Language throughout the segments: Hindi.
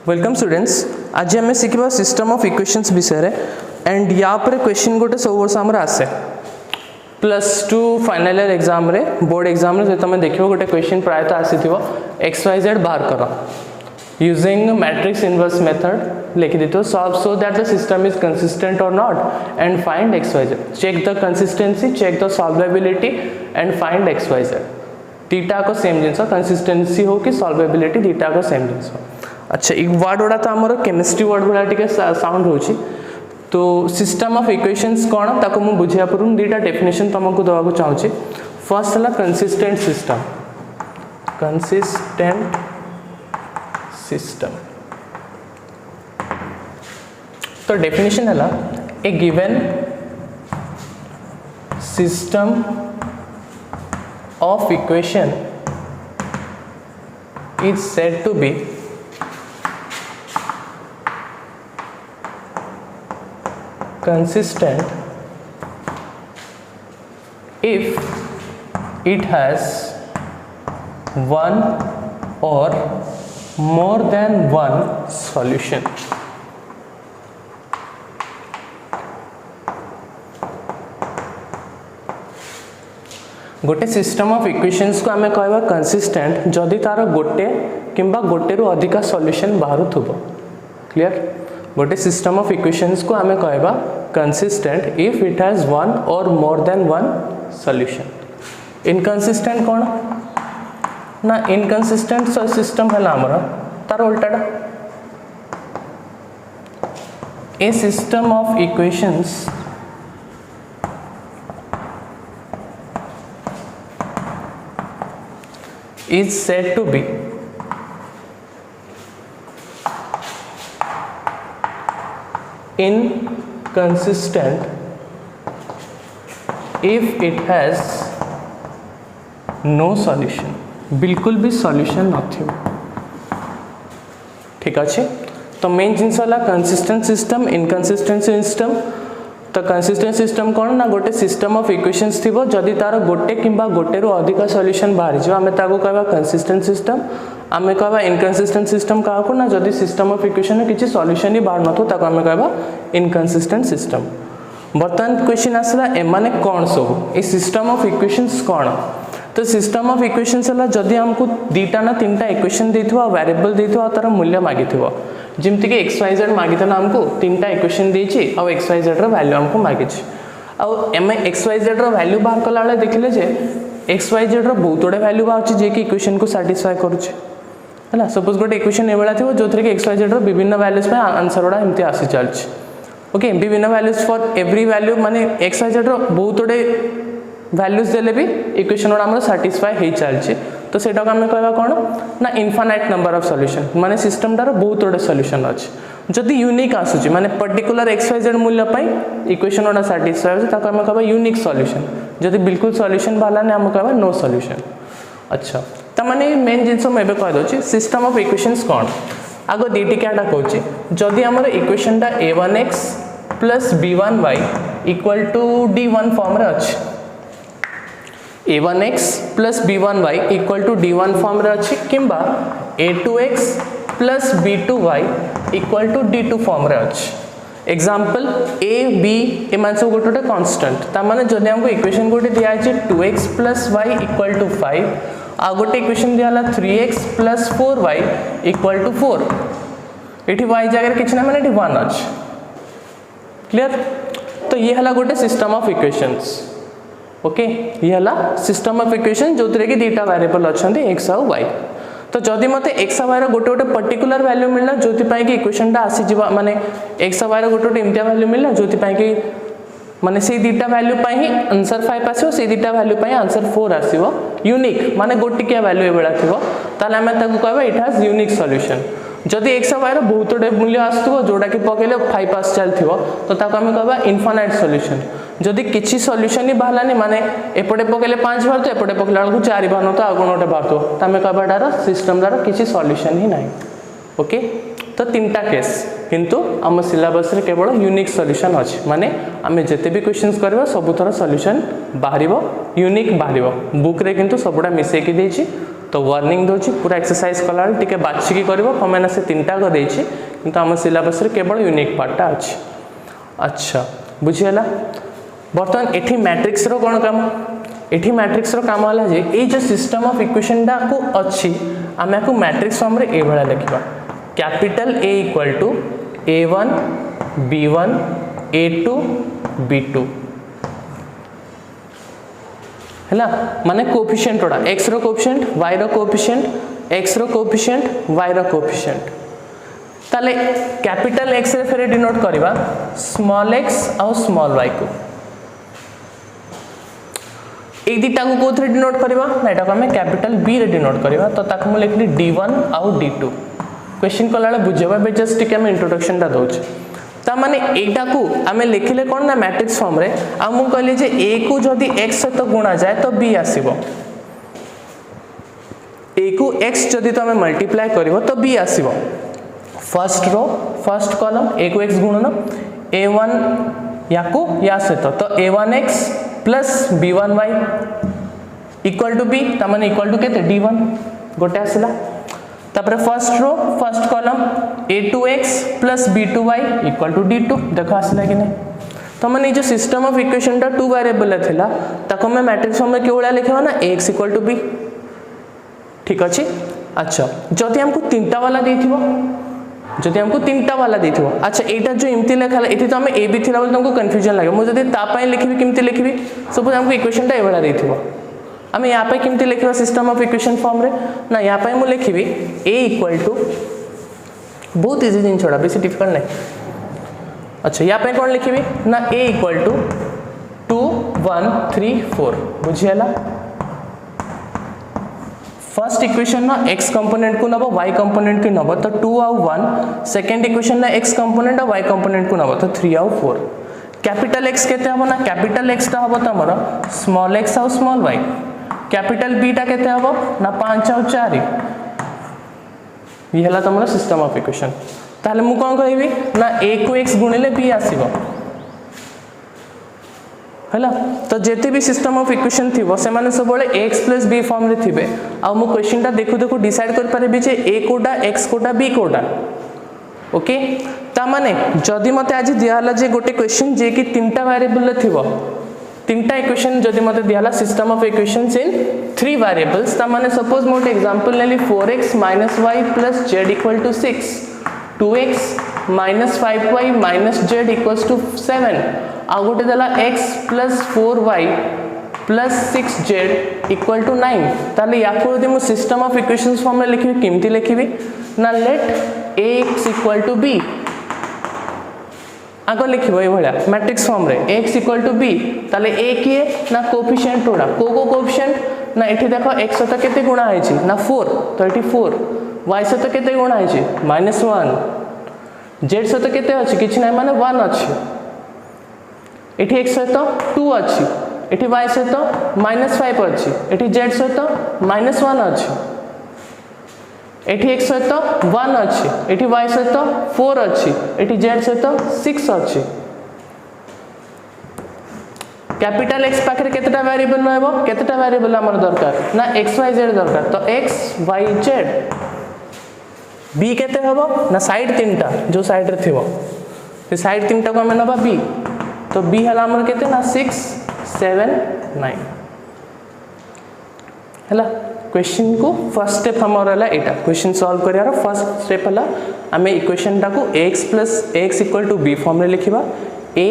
Welcome students. आज आम शिखा सिस्टम ऑफ इक्वेशंस विषय एंड या पर क्वेश्चन गोटे सब वर्ष आमर आसे +2 फाइनल ईयर एग्जाम रे बोर्ड एग्जाम रे तुम देखो गोटे क्वेश्चन प्रायतः आसी XYZ बाहर कर यूजिंग मैट्रिक्स इनवर्स मेथड लिखि देते solve so that the system is consistent और not and find XYZ। Check the consistency, check the solvability and find XYZ। दीटा को सेम जिनस कंसिस्टेंसी हो कि सॉल्वेबिलिटी दीटा को सेम जिनस। अच्छा एक वर्ड गुड़ा तो आमर केमिस्ट्री वर्ड गुड़ा टे साउंड हो तो सिस्टम ऑफ इक्वेशंस कौन ताको मु बुझिया पूर्व दीटा डेफिनेशन तुमको दवा चाहूँगी। फर्स्ट है कंसिस्टेंट सिस्टम। कंसिस्टेंट सिस्टम तो डेफिनेशन है a given system of equation is said to be consistent if it has one or more than one solution। गोटे सिस्टम ऑफ इक्वेशंस को आमे कहबा कंसिस्टेंट जदि तार गोटे किंबा गोटे रु अधिका सॉल्यूशन बाहर थुबो। क्लियर? गोटे सिस्टम ऑफ इक्वेशंस को आमे कहबा consistent if it has one or more than one solution. Inconsistent कौन ना इनकंसिस्टेंट सिस्टम है हमर तार उल्टाटा a system of equations is said to be inconsistent if it has no solution। बिल्कुल भी सॉल्यूशन नथिबो। ठीक अच्छे तो मेन जिनस है कंसिस्टेंट सिस्टम इनकंसिस्टेंट सिस्टम। तो कंसिस्टेंट सिस्टम कौन ना गोटे सिस्टम ऑफ इक्वेशंस थिबो जदि तार गोटे किंबा गोटे रु अधिका सॉल्यूशन बाहर जो आमे ताको कहबा कंसिस्टेंट सिस्टम। आमे कहबा इनकंसिस्टेंट सिस्टम काको ना जदि सिस्टम ऑफ इक्वेशन में किछि सॉल्यूशन ही बाहर नथो ताको आमे कहबा इनकंसिस्टेंट सिस्टम। बर्तमान क्वेश्चन आसला ए माने कोन सब ए सिस्टम ऑफ इक्वेशंस कोन। तो सिस्टम ऑफ इक्वेशंस हला जदि हमको दीटा ना तीनटा इक्वेशन देथिबो वेरिएबल देथिबो तार मूल्य मागिथिबो जिमती कि XYZ मागिथला हमको तीनटा इक्वेशन देछि और XYZ रो वैल्यू हमको मागिछि और एमे XYZ रो वैल्यू बाहर कला वाले देखले जे XYZ रो बहुत बड़े वैल्यू बाहर जे कि इक्वेशन को सैटिस्फाई करूछ हैला। सपोज गोटे इक्वेशन एबेला थिबो जोथरे कि XYZ रो विभिन्न वैल्यूज पे आंसर उडा एमती आसी चलछि। ओके विभिन्न वैल्यूज फॉर एवरी वैल्यू माने XYZ रो बहुत बड़े वैल्यूज देले भी इक्वेशन उडा हमर सैटिस्फाई हे चलछि। तो सेटा को हमें कहबा कोन ना इनफाइनाइट नंबर ऑफ सॉल्यूशन माने सिस्टम दार बहुत बड़े सॉल्यूशन अछि। जदि यूनिक आसुची माने पर्टिकुलर XYZ मूल्य पई इक्वेशन उडा सैटिस्फाई होछि ताको हमें कहबा यूनिक सॉल्यूशन। जदि बिल्कुल सॉल्यूशन बाला ने हम कहबा नो सॉल्यूशन। अच्छा त माने मेन जिंस हम एबे कह दोछि सिस्टम ऑफ इक्वेशंस कोन आगो दीटी केटा कहूची जदि हमर इक्वेशन टा a1x + b1y = d1 फॉर्म रे अछि। a1x + b1y = d1 फॉर्म रे अछि किंबा a2x + b2y = d2 फॉर्म रे अछि। एग्जांपल a b ए मान सब गोटे कांस्टेंट ता माने जदि हमको इक्वेशन गोटे दिया अछि 2x + y = 5 आ गोटे इक्वेशन दियाला 3x + 4y = 4 एठी y जगह किछ ना माने एठी 1 अछि। क्लियर? तो ये हला गोटे सिस्टम ऑफ इक्वेशंस। ओके ये हला सिस्टम ऑफ इक्वेशन जो कि दीटा वेरिएबल अछंती x और y। तो जदि मते x और y रो गोटे गोटे पर्टिकुलर वैल्यू मिलला जोति पई कि इक्वेशन टा आसी जिवा माने x और y रो गोटे गोटे इम्तिया वैल्यू मिलला जोति पई कि माने से दीटा वैल्यू पई ही आंसर 5 आसीओ से दीटा वैल्यू पई आंसर 4 आसीओ यूनिक माने गोटे के वैल्यू एबेला थिबो ताले हमें ताको कहबा इट हैज यूनिक सॉल्यूशन। जदि x और y रो बहुत बड़े मूल्य आसथबो जोडा कि पकेले 5 आस चलथिबो तो ताको हमें कहबा इनफाइनाइट सॉल्यूशन। जदि किछि सॉल्यूशन ही बाहलानी माने एपटे पकेले 5 बार तो एपटे पकेला को 4 बार न तो आगो नोटे बार तो तमे कहबा डार सिस्टम दार किछि सॉल्यूशन ही नाही। ओके तो तीनटा केस किंतु आम सिलेबस रे केवल यूनिक सॉल्यूशन अछि माने आमे जते भी क्वेश्चंस करबा सब थरा सॉल्यूशन बाहरिबो यूनिक बाहरिबो बुक रे किंतु सबुडा मिसे कि देछि तो वार्निंग दूची पूरा एक्सरसाइज कला टिके बाछिकी करिवो कमेना से तीनटा को देछि किंतु हम सिलेबस रे केवल यूनिक पार्टटा अछि। अच्छा बुझियला बर्तमान एठी मैट्रिक्स रो कोन काम एठी मैट्रिक्स रो काम होला जे ए जो सिस्टम ऑफ इक्वेशन डा को अछि आमे को मैट्रिक्स फॉर्म रे ए भला लिखबा capital A equal to A1 B1 A2 B2 हैला माने कोएफिशिएंट ओडा x रो कोएफिशिएंट y रो कोएफिशिएंट x रो कोएफिशिएंट y रो कोएफिशिएंट ताले कैपिटल X रे फेरे डिनोट करबा स्मॉल x और स्मॉल y को एक दिटा को कोथरे डिनोट करबा ना एटा को हमें कैपिटल B रे डिनोट करबा तो ताको हम लिखली D1 और D2 क्वेश्चन कलाले बुझेबा बे जस्ट के हम इंट्रोडक्शन दा दोछ ता माने एटा को हमें लिखले कोन ना मैट्रिक्स फॉर्म रे आ मु कहले जे A को जदी x सहित गुणा जाए तो B आसीबो A को x जदी तो हमें मल्टीप्लाई करबो तो B आसीबो first row first column A को x गुणन A1 याको या सहित तो A1x plus B1y equal to B ता माने इक्वल टू केते D1 गोटे आसिला तापर first row first column A2x plus B2y equal to D2 देखो आसिला कि नहीं तो माने जो सिस्टम ऑफ इक्वेशन टा टू वेरिएबल थिला ताको मैं मैट्रिक्स फॉर्म में केवला लिखबा ना Ax इक्वल टू B ठीक अछि। अच्छा जदी हमको तीनटा वाला देथिबो जदी हमको तीनटा वाला देथिबो अच्छा एटा जो इमति लेखाला एठी तो हम ए बी थिला बोल तुमको कंफ्यूजन लागे मु जदी ता पय लिखबी किमति लिखबी सपोज हमको इक्वेशन टा एवला देथिबो हम यहाँ पे किमति लिखबा सिस्टम ऑफ इक्वेशन फॉर्म रे ना यहाँ पे मु लिखबी a इक्वल टू बहुत इजी दिन छोड़ा बेसी डिफिकल्ट नहीं। अच्छा यहाँ पे कौन लिखबी ना a इक्वल टू 2 1 3 4 बुझियला फर्स्ट इक्वेशन ना x कंपोनेंट को नबो y कंपोनेंट को नबो तो 2 और 1 सेकंड इक्वेशन ना x कंपोनेंट और y कंपोनेंट को नबो तो 3 और 4 कैपिटल x केते हबो ना कैपिटल x ता हबो तमरो स्मॉल x और स्मॉल y कैपिटल b टा केते हबो ना 5 और 4 ये हला तमरो सिस्टम ऑफ इक्वेशन ताले मु कोन कहबी ना a को x गुणिले b आसीबो हैला तो जेते भी सिस्टम ऑफ इक्वेशन थिबो से माने सब बळे x + b फॉर्म रे थिबे आ मु क्वेश्चन टा देखु देखु डिसाइड कर पारेबी जे a कोडा x कोडा b कोडा ओके ता माने जदी मते आज दियाला जे गोटे क्वेश्चन जे कि तीनटा वेरिएबल रे थिबो तीनटा इक्वेशन जदी मते दियाला system of equations in 3 variables ता माने सपोज मोटे एग्जांपल लेली 4x - y + z = 6 2x - 5y - z = 7 आ गोटे दला x + 4y + 6z = 9 ताले याको यदि मु सिस्टम ऑफ इक्वेशंस फॉर्म में लिखबी किमती लिखबी ना लेट ax = b आगो लिखबो ए भला मैट्रिक्स फॉर्म रे x = b ताले a किए ना कोएफिशिएंट ओडा को कोएफिशिएंट ना एठी देखो x तो केते गुणा है छी ना 4 तो एठी 4 y से तो केते गुणा है छी -1 z से तो केते अछि किछ नै माने 1 अछि एठी x से तो 2 अछि एठी y से तो -5 अछि एठी z से तो -1 अछि एठी x से तो 1 अछि एठी y से तो 4 अछि एठी z से तो 6 अछि कैपिटल x पाखरे केतेटा वेरिएबल रहबो केतेटा वेरिएबल हमर दरकार ना x y z दरकार तो x y z b केते हबो ना साइड तीनटा जो साइड रे थिबो से साइड तीनटा को हम नबा b तो b हला हमर केते ना 6 7 9 हला क्वेश्चन को फर्स्ट स्टेप हमर हला एटा क्वेश्चन सॉल्व करियार फर्स्ट स्टेप हला हमें इक्वेशन टा को x + x = b फॉर्म रे लिखिबा a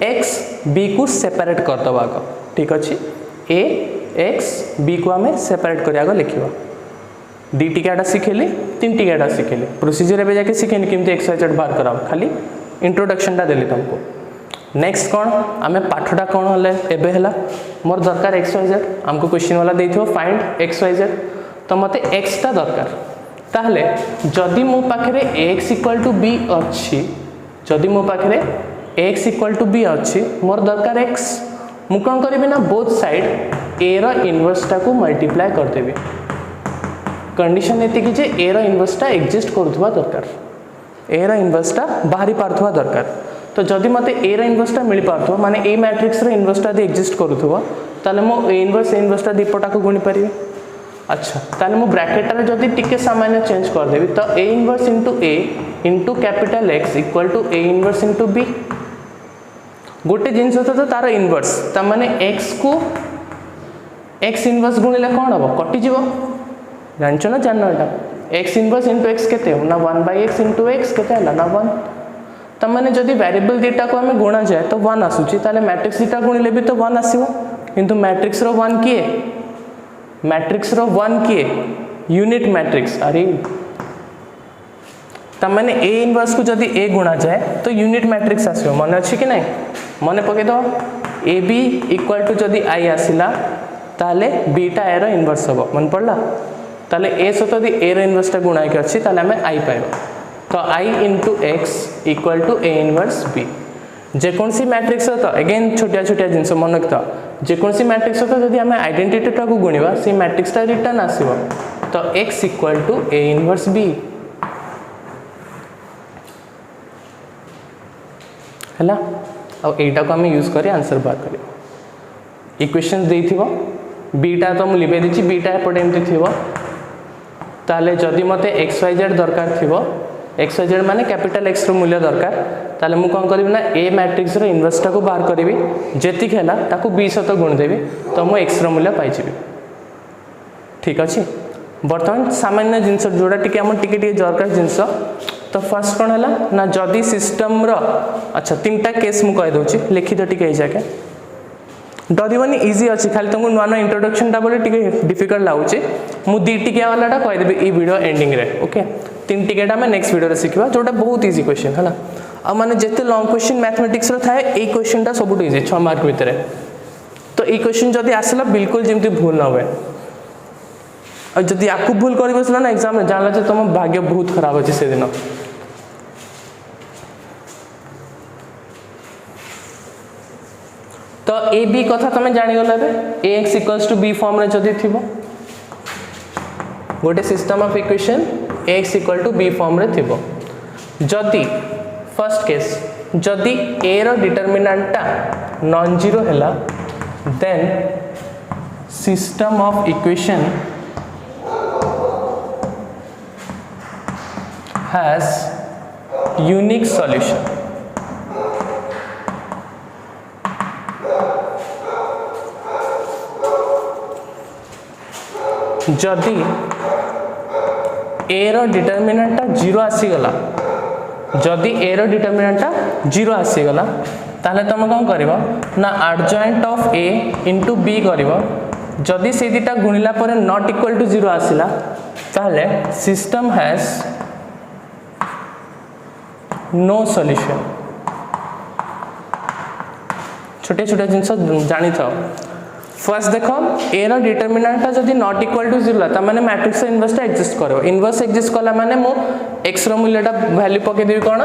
x b को सेपरेट कर दबा को ठीक अछि a x b को हमें सेपरेट करिया को लिखिबा डी टिकाटा सिखेली तीन टिकाटा सिखेली प्रोसीजर एबे जाके सिखेनी किमते x y z बाहर कराओ खाली इंट्रोडक्शन टा देली तुमको नेक्स्ट कोन हमें पाठटा कोन हले एबे हला मोर दरकार x y z हमको क्वेश्चन वाला देइथो फाइंड x y z तो मते x ता दरकार ताहले जदी मो पाखरे x = b अछि जदी मो पाखरे x = b अछि मोर दरकार x मु कोन करबी ना बोथ साइड a रो इनवर्स ता को मल्टीप्लाई कर देबी कंडीशन एति कि जे a रो इनवर्स ता एग्जिस्ट करथुवा दरकार a रो इनवर्स ता बाहरी पारथुवा दरकार तो जदि मते a रो इनवर्स ता मिल पारथुवा माने a मैट्रिक्स रो इनवर्स ता दे एग्जिस्ट करथुवा ताले मो a इनवर्स ता दीपटा को गुणी परिबे अच्छा ताले मु ब्रैकेट रे जदी टिके सामान्य चेंज कर देबी तो a inverse into a into capital X equal to a inverse into b गोटे जिनस तो तार इनवर्स ता माने x को x इनवर्स गुणिले कोन हबो कटि जीवो जानछो ना जानना एटा x इनवर्स इनटू x केते ना 1/x इनटू x केते हला ना 1 ता माने जदी वेरिएबल डेटा को हमें गुणा जाए तो 1 आसुची ताले मैट्रिक्स डेटा गुणिले भी तो 1 आसीबो किंतु मैट्रिक्स रो 1 किए मैट्रिक्स रो 1 किए यूनिट मैट्रिक्स अरे तमाने a इनवर्स को जदी a गुणा जाए तो यूनिट मैट्रिक्स आसीबो मन अछि कि नै मन पके दो ab इक्वल टू जदी i आसिला ताले b टा a रो इनवर्स हबो मन पड़ला ताले a सतो जदी a रो इनवर्स टा गुणा के अछि ताले हमें i पाइबो तो i into x equal to a inverse b जे कौन सी मैट्रिक्स हो तो अगेन छोटिया छोटिया जिनस मन रखता जे कौन सी मैट्रिक्स हो तो जदी हमें आइडेंटिटी टा को गुणिबा सी मैट्रिक्स टा रिटर्न आसीबो तो x equal to a inverse b हला अब एटा को हमें यूज करी आंसर बार करी इक्वेशंस देथिबो बीटा तो मु लिबे दिछि बीटा एपटे एमति थिबो ताले जदी मते xyz दरकार थिबो xyz माने कैपिटल x रो मूल्य दरकार ताले मु कोन करबी ना a मैट्रिक्स रो इनवर्स टा को बाहर करबी जेति खेला ताको b सहित गुण देबी तो मु x रो मूल्य पाइ जिबी ठीक अछि वर्तमान सामान्य जिंस जोडा टिके हम टिके दरकार जिंस तो फर्स्ट कोन हला ना जदी सिस्टम रो अच्छा तीनटा केस मु कहि दोछि लिखि दो टिके जाके डरिवनी इजी अछि खाली तुमको नुआ नुआ इंट्रोडक्शन टा बोले टिके डिफिकल्ट लागुछि मु दी टिके वालाटा कहि देबी ई वीडियो एंडिंग रे ओके तीन टिकेटा में नेक्स्ट वीडियो रे सिखबा जोटा बहुत इजी क्वेश्चन हला आ माने जेते लॉन्ग क्वेश्चन मैथमेटिक्स रो थाए ए क्वेश्चन टा सबुट इजी 6 मार्क भीतर तो ई क्वेश्चन जदी आसला बिल्कुल जेमति भूल ना होवे और जदी आकु भूल करि बसला ना एग्जाम में जानला जे तुम भाग्य बहुत खराब अछि से दिन तो ए बी कथा तमे जानि गला बे ax = b फॉर्म रे जदी थिबो गोटे system of equation ax = b form रे थिबो जदी फर्स्ट केस जदी a रो डिटरमिनेंट टा नॉन जीरो हैला then system of equation has unique solution जदि a रो डिटरमिनेंट टा 0 आसी गला जदि a रो डिटरमिनेंट टा 0 आसी गला ताले तुम कोन करबो ना adjoint of a into b करबो जदि से दिटा गुणिला पर नॉट इक्वल टू 0 आसिला ताले सिस्टम हैज नो सॉल्यूशन छोटे छोटे जिंस जानी था फर्स्ट देखो a रो डिटरमिनेंट जदी नॉट इक्वल टू 0 ता माने मैट्रिक्स इनवर्स टा एग्जिस्ट करो इनवर्स एग्जिस्ट कला माने मो x रो मूल्यटा वैल्यू पके देबी कोन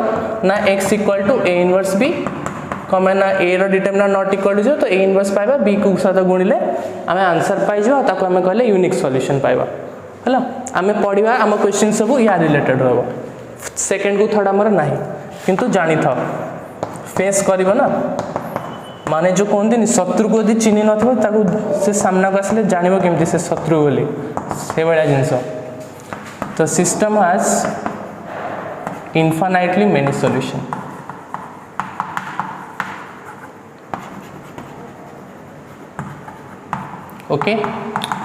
ना x = a इनवर्स b कमे ना a रो डिटरमिनेंट नॉट इक्वल टू 0 तो a इनवर्स पाइबा b को साथ गुणिले हमें आंसर पाइ जो ताको हमें कहले यूनिक सॉल्यूशन पाइबा हला हमें पढिबा हम क्वेश्चन सब या रिलेटेड रहबो सेकंड को थर्ड हमर नाही किंतु जानि था फेस करबो ना माने जो कोन दिन शत्रु को यदि चिन्ह नथबो ताको से सामना को आसले जानिबो केमति से शत्रु बोली से बडा जिंस तो system has infinitely many solution okay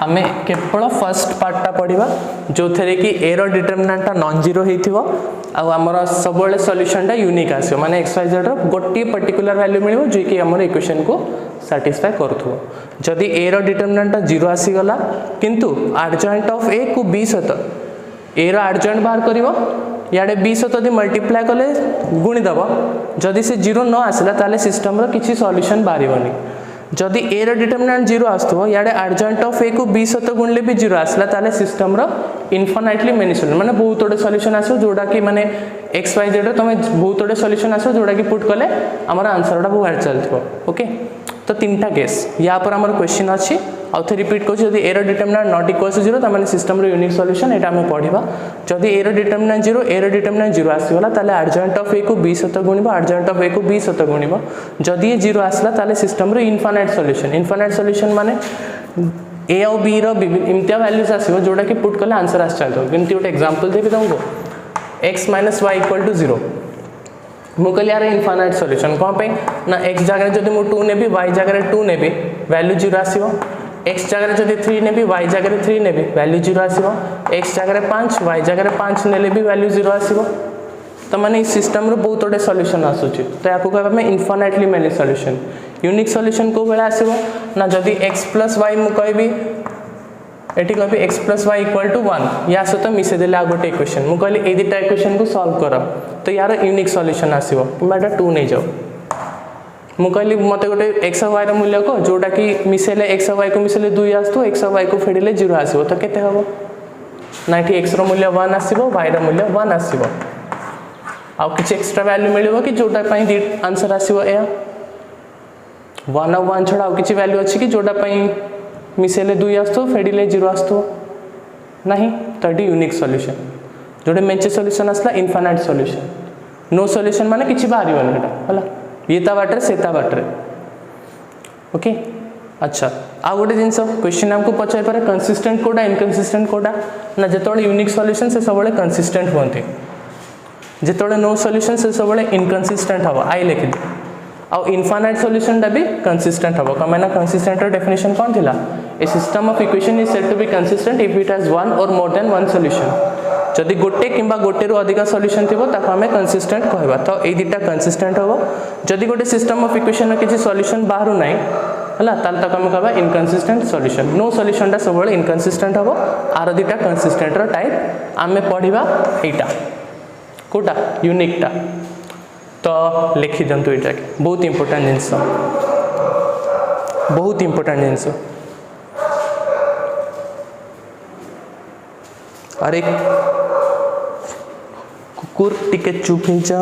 हमें केवल फर्स्ट पार्टा पढ़िबा जो थरे कि a रो डिटरमिनेंट टा नॉन जीरो हेथिबो आ हमर सबले सॉल्यूशन टा यूनिक आसीबो माने xyz रो गोटी पर्टिकुलर वैल्यू मिलिबो जे कि हमर इक्वेशन को सैटिस्फाई करथुबो जदी a रो डिटरमिनेंट टा 0 आसी गला किंतु एडजॉइंट ऑफ a को b सहित a रो एडजॉइंट बाहर करिवो याडे b सहित यदि मल्टीप्लाई करले गुणी दबो जदी से 0 न आसिला ताले सिस्टम रो किछि सॉल्यूशन बारिबोनी जदी a रो डिटरमिनेंट 0 आस्तबो याडे एडजॉइंट ऑफ a को b सहित गुणले भी 0 आसला ताले सिस्टम रो इनफाइनाइटली मेनी सॉल्यूशन माने बहुत ओडे सॉल्यूशन आसो जोडा कि माने x y z रो तमे बहुत ओडे सॉल्यूशन आसो जोडा कि पुट करले हमर आंसर डा बाहर चलथबो ओके तो तीनटा केस या पर हमर क्वेश्चन अछि आउ थे रिपीट को जदी a रो डिटरमिनेंट नॉट इक्वल टू 0 त माने सिस्टम रो यूनिक सॉल्यूशन एटा हम पढिबा जदी a रो डिटरमिनेंट 0 a रो डिटरमिनेंट 0 आसी होला ताले एडजॉइंट ऑफ a को b सहित गुणिबो एडजॉइंट ऑफ a को b सहित गुणिबो जदी 0 आसला ताले सिस्टम रो इनफाइनाइट सॉल्यूशन माने ए आउ बी रो इमतिया वैल्यूज आसीबो जोटा कि पुट कले आंसर आस चलतो किंतु गोटे एग्जांपल देबी तुमको x - y = 0 मु कहली यार इनफाइनाइट सॉल्यूशन कोन पे ना x जगह जदी मु 2 नेबी y जगह 2 नेबी वैल्यू 0 आसीबो x जगह जदी 3 नेबी y जगह 3 नेबी वैल्यू 0 आसीबो x जगह 5 y जगह 5 नेले भी वैल्यू 0 आसीबो तो माने इस सिस्टम रो बहुत ओडे सॉल्यूशन आसुची तो याको कहबा में infinitely many solution unique solution को बेला आसीबो ना जदी x + y मु कहबी एठी कहबी x + y = 1 या सहित मिसे देले आ गोटे इक्वेशन मु कहली ए दिटा इक्वेशन को सॉल्व कर तो यार यूनिक सॉल्यूशन आसीबो तुमाटा 2 नै जाओ मु कहली मते गोटे x और y रो मूल्य को जोटा कि मिसेले x और y को मिसेले 2 आसतो x और y को फेडिले 0 आसीबो तो केते हबो ना एठी x रो मूल्य 1 आसीबो y रो मूल्य 1 आसीबो आ किछ एक्स्ट्रा वैल्यू मिलिबो कि जोटा पई दी आंसर आसीबो ए 1 और 1 छडा आ किछ वैल्यू अछि कि जोटा पई मिसेले 2 आसतो फेडिले 0 आसतो नहीं तो एटी यूनिक सॉल्यूशन जोटे मेंचे सॉल्यूशन आसला इनफाइनाइट सॉल्यूशन नो सॉल्यूशन माने किछि बाहरिबो नेटा हला ये ता बाटरे सेता बाटरे ओके अच्छा आ गोटे जिंस क्वेश्चन हमको पचाई पारे कंसिस्टेंट कोडा इनकंसिस्टेंट कोडा ना जेतोळे यूनिक सॉल्यूशन से सबले कंसिस्टेंट होंते जेतोळे नो सॉल्यूशन से सबले इनकंसिस्टेंट हबो आई लिखि आ इनफाइनाइट सॉल्यूशन दा भी कंसिस्टेंट हबो कमाना कंसिस्टेंट रो डेफिनेशन कोन थिला a system of equation is said to be consistent if it has one or more than one solution जदि गोटे किंबा गोटे रो अधिक सॉल्यूशन थिबो ताको हमें कंसिस्टेंट कहबा तो ए दिटा कंसिस्टेंट हबो जदि गोटे सिस्टम ऑफ इक्वेशन रो किछि सॉल्यूशन बाहरु नै हला ताल तक हम कहबा इनकंसिस्टेंट सॉल्यूशन नो सॉल्यूशन दा सबले इनकंसिस्टेंट हबो आरो दिटा कंसिस्टेंट रो टाइप आमे पढिबा एटा कोटा यूनिक टा तो लिखि दंतु एटा बहुत इंपोर्टेंट जिंस बहुत इंपोर्टेंट जिंस अरे कुकुर टिके चुप हो जा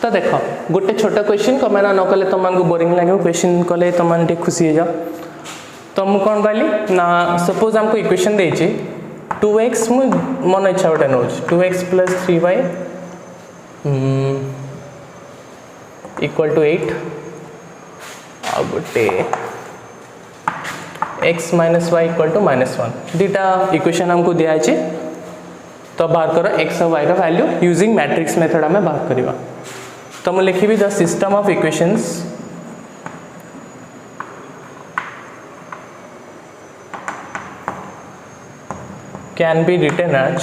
तो देख गोटे छोटा क्वेश्चन कमेना न कले तुमको बोरिंग लगे क्वेश्चन कले तुम खुशी हो जाओ तो मुझे कौन कहली ना सपोज हमको इक्वेशन देछि 2x मु मन इच्छा गोटे नौ 2x + 3y = 8 आ गोटे x - y = -1 दीटा इक्वेशन हमको दिया है तो बाहर करो x और y का वैल्यू यूजिंग मैट्रिक्स मेथड हमें बाहर करवा तो मैं लिखी the system of equations can be written as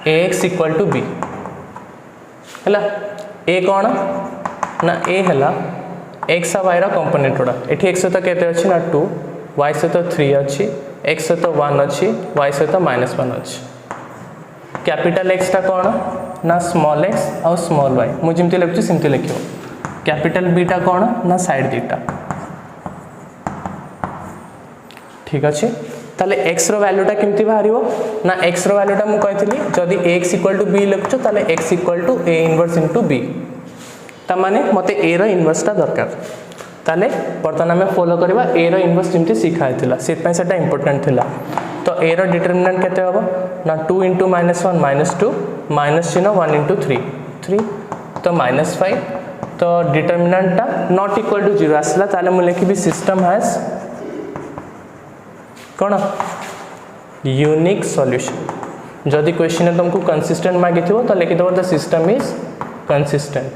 ax = b हैला a कौन ना a हैला x और y रा कंपोनेंट गुडा एठी x तो केते अछि ना 2 y से तो 3 अछि x से तो 1 अछि y से तो -1 अछि कैपिटल X टा कौन ना स्मॉल x और स्मॉल y मु जिमति लिखछु सिमति लिखियो कैपिटल B टा कौन ना साइड दीटा ठीक अछि ताले x रो वैल्यू टा केमति बाहरिबो ना x रो वैल्यू टा मु कहथिली जदी x = b लिखछु ताले x = a इनवर्स * b ता माने मते a रो इनवर्स टा दरकार ताले बर्तन हमें फॉलो करबा a रो इनवर्स जेमति सिखा हैतिला सेत पय सेटा इंपोर्टेंट थिला तो a रो डिटरमिनेंट केते हबो ना 2 * -1 -2 माइनस चिन्ह 1 * 3 3 तो -5 तो डिटरमिनेंट टा नॉट इक्वल टू 0 आसला ताले मु लिखिबी सिस्टम हैज कोन यूनिक सॉल्यूशन जदि क्वेश्चन तुमको कंसिस्टेंट मागी थिबो तो लिखि दबो द सिस्टम इज कंसिस्टेंट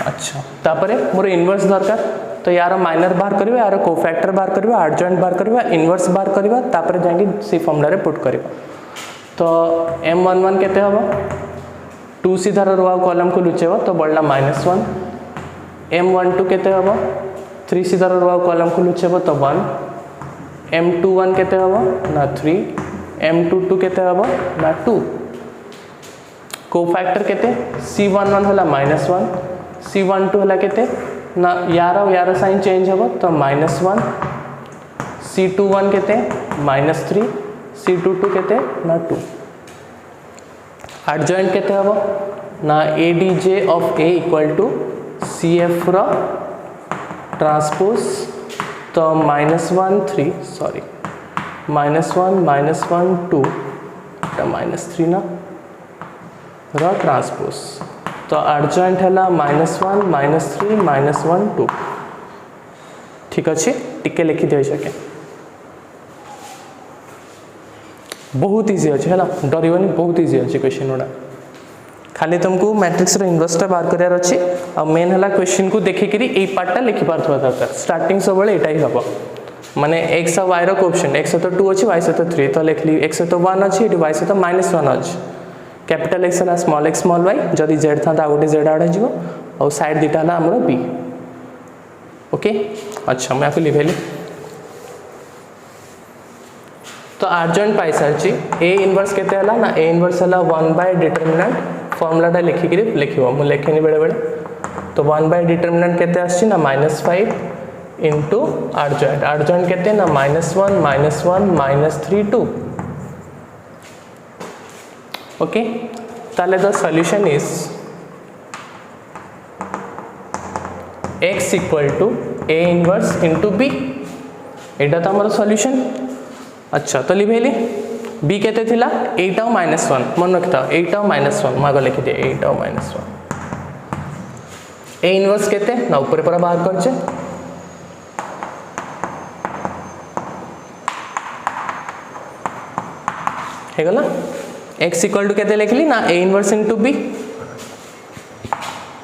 अच्छा तापरे मोर इनवर्स दरकार तो यार माइनर बाहर करबा यार कोफैक्टर बाहर करबा एडजॉइंट बाहर करबा इनवर्स बाहर करबा तापरे जाके सी फॉर्मूला रे पुट करबा तो m11 केते हबो 2 सीधा रो कॉलम को लुचेबो तो बढ़ला -1 m12 केते हबो 3 सीधा रो कॉलम को लुचेबो तो 1 m21 केते हबो ना 3 m22 केते हबो ना 2 कोफैक्टर केते c11 होला -1 c12 होला केते ना यार साइन चेंज हबो तो -1 c21 केते -3 C22 केते ना 2 एडजॉइंट केते हबो ना ADJ of A equal to CF रो ट्रांसपोज तो -1 3 सॉरी -1 -1 2 -3 ना रो ट्रांसपोज तो एडजॉइंट है -1 -3 -1 2 ठीक अच्छे टिके लिखि दे सके बहुत इजी अच्छे है डरनी बहुत इजी अच्छे क्वेश्चन गुड़ा खाली तुमको मैट्रिक्स इनवर्सटा बाहर करार अच्छे आ मेन है क्वेश्चन को देखिक यही पार्टा लिखिपार दरकार स्टार्टिंग सब यहाँ ही हम माने एक्स और वाई कोएफिशिएंट एक्स तो 2 अच्छी वाई तो 3 तो लिखली एक्स तो 1 अच्छी वाई तो -1 अच्छी कैपिटल एक्स है स्मॉल एक्स स्मॉल वाई जदि जेड था गोटे जेड आड़े जीव और साइड दुटा है आमर बी ओके अच्छा मैं आपको लिखेली तो एडजॉइंट पाई सारी ए इनवर्स केते हला ना ए इनवर्स हला 1 बाय डिटरमिनेंट फॉर्मूलाटा लिखिक लिखिबो मु लेखेनी बेले बेले तो 1 बाय डिटरमिनेंट केते आछि ना -5 इंटू एडजॉइंट एडजॉइंट केते ना -1 -1 -3 2 ओके ताले the solution is x equal to A inverse into B एटा तो हमारा सॉल्यूशन अच्छा तो लिखेली बी केते थिला 8 और -1 मन रखता 8 और -1 माग लिखि दे 8 और -1 ए इनवर्स केते ना ऊपर पर बाहर करछे हे गला x इक्वल टू केते लिखली ना ए इनवर्स इंटू बी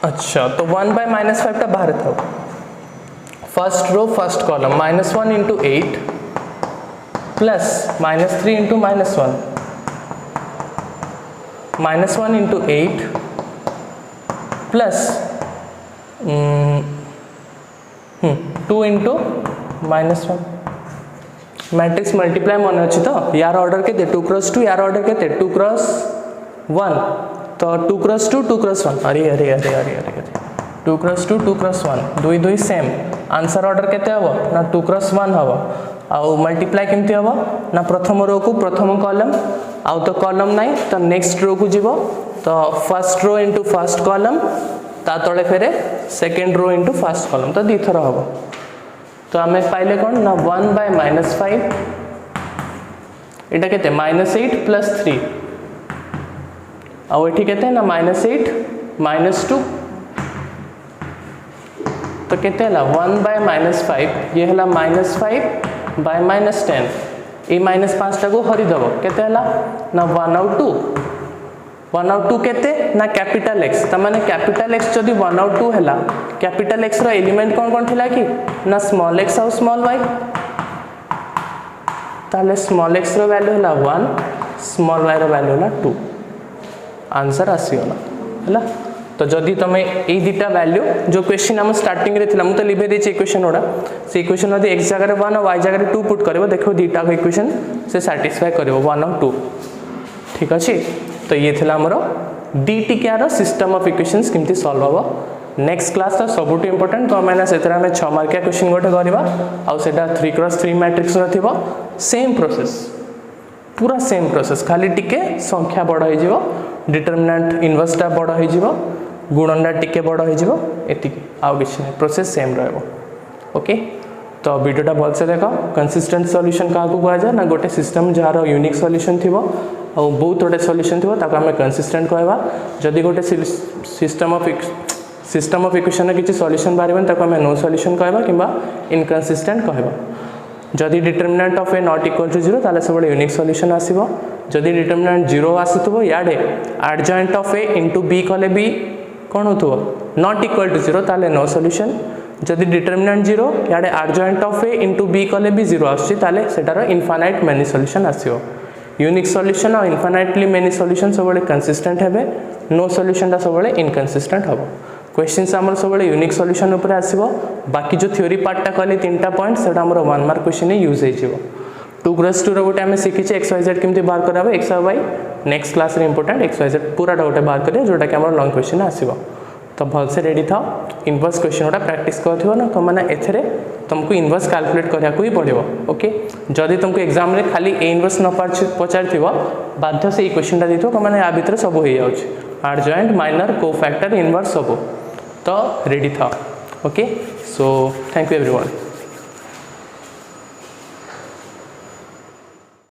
अच्छा तो 1 बाय -5 टा बाहर था first row first column -1 into 8 plus -3 into -1 -1 into 8 plus 2 into -1 matrix multiply मन अच्छी तो यार ऑर्डर के 2 क्रॉस 2 यार ऑर्डर के 2 क्रॉस 1 तो 2 क्रॉस 2 2 क्रॉस 1 अरे अरे अरे अरे अरे 2 क्रॉस 2 2 क्रॉस 1 दुई दुई सेम आंसर ऑर्डर केते हबो ना 2 क्रॉस 1 हबो आउ मल्टीप्लाई केमती हबो ना प्रथम रो को प्रथम कॉलम आउ तो कॉलम नाही तो नेक्स्ट रो को जीवो तो first row into first column ता तळे फेरे second row into first column तो दी थर हबो तो आमे पाइले कोन ना 1 बाय -5 एटा केते -8 प्लस 3 आउ एठी केते ना -8 -2 तो केते हला 1 बाय -5 ये हला -5 बाय -10 ए -5 टा को हरि दबो केते हला ना 1 और 2 1 और 2 केते ना कैपिटल एक्स त माने कैपिटल एक्स जदी 1 और 2 हला कैपिटल एक्स रो एलिमेंट कोन कोन थिला कि ना स्मॉल एक्स और स्मॉल वाई ताले स्मॉल एक्स रो वैल्यू हला 1 स्मॉल वाई रो वैल्यू हला 2 आंसर आसी होला हला तो जदि तुम ए दुटा वैल्यू जो क्वेश्चन हम स्टार्टिंग रे थिला मु तो लिखे देछि इक्वेशन ओडा से इक्वेशन यदि x जगह 1 और y जगह 2 पुट करबो देखो दुटा को इक्वेशन से सैटिस्फाई करबो 1 और 2 ठीक अछि तो ये थिला हमरो dt क्या रो सिस्टम ऑफ इक्वेशंस केमती सॉल्व होबो नेक्स्ट क्लास तो सबुट इंपोर्टेंट तो मैंने सेतरा में 6 मार्क क्वेश्चन गोटे करबा आ सेटा 3x3 मैट्रिक्स रो थिबो सेम प्रोसेस पूरा सेम प्रोसेस खाली टिके संख्या बड़ हो जिवो डिटरमिनेंट इनवर्सटा बड़ हो जिवो गुणनटा टिके बड़ हो जिवो एतिकी आउ किछ नै प्रोसेस सेम रहबो ओके तो वीडियोटा भल से देखो कंसिस्टेंट सॉल्यूशन का को कहा जाय ना गोटे सिस्टम जार यूनिक सॉल्यूशन थिबो आ बहुत गोटे सॉल्यूशन थिबो ताको हमें कंसिस्टेंट कहबा जदी गोटे सिस्टम ऑफ इक्वेशन किछि सॉल्यूशन बारिबन ताको हमें नो सॉल्यूशन कहबा किबा इनकंसिस्टेंट कहबा जदि determinant of A not equal to 0 ताले सब यूनिक सॉल्यूशन आसीबो जदि डिटरमिनेंट 0 आसुथबो याडे adjoint of A into B कले बी कोन होथबो नॉट इक्वल टू 0 ताले नो सॉल्यूशन जदि डिटरमिनेंट 0 याडे adjoint of A into B कले बी 0 आछि ताले सेटार infinite many solution आसीबो unique solution और इनफाइनाइटली मेनी सॉल्यूशन सब कंसिस्टेंट हेबे नो सॉल्यूशन ता सब इनकंसिस्टेंट हबो क्वेश्चन आमर सब यूनिक सॉल्यूशन ऊपर आसीबो बाकी जो थ्योरी पार्टटा कहले तीनटा पॉइंट सेटा हमर 1 मार्क क्वेश्चन यूज हे जिवो 2x2 रो गोटे हमें शिखिचे xyz केमती बाहर कराबे x और y नेक्स्ट क्लास रे इंपोर्टेंट xyz पूरा गोटे बाहर करिया जोटा कि हमर लॉन्ग क्वेश्चन आसीबो तो भलसे रेडी था इनवर्स क्वेश्चन गुड़ा प्रैक्टिस कर ना तो मैंने एथरे तुमको इनवर्स कैलकुलेट करने को ही पड़ो ओके जदि तुमको एग्जाम रे खाली ए इनवर्स न पचार बाध्य से क्वेश्चन दी तो मैंने या भितर सब हो जाए एडजॉइंट माइनर कोफैक्टर इनवर्स सब तो रेडी था okay so thank you everyone.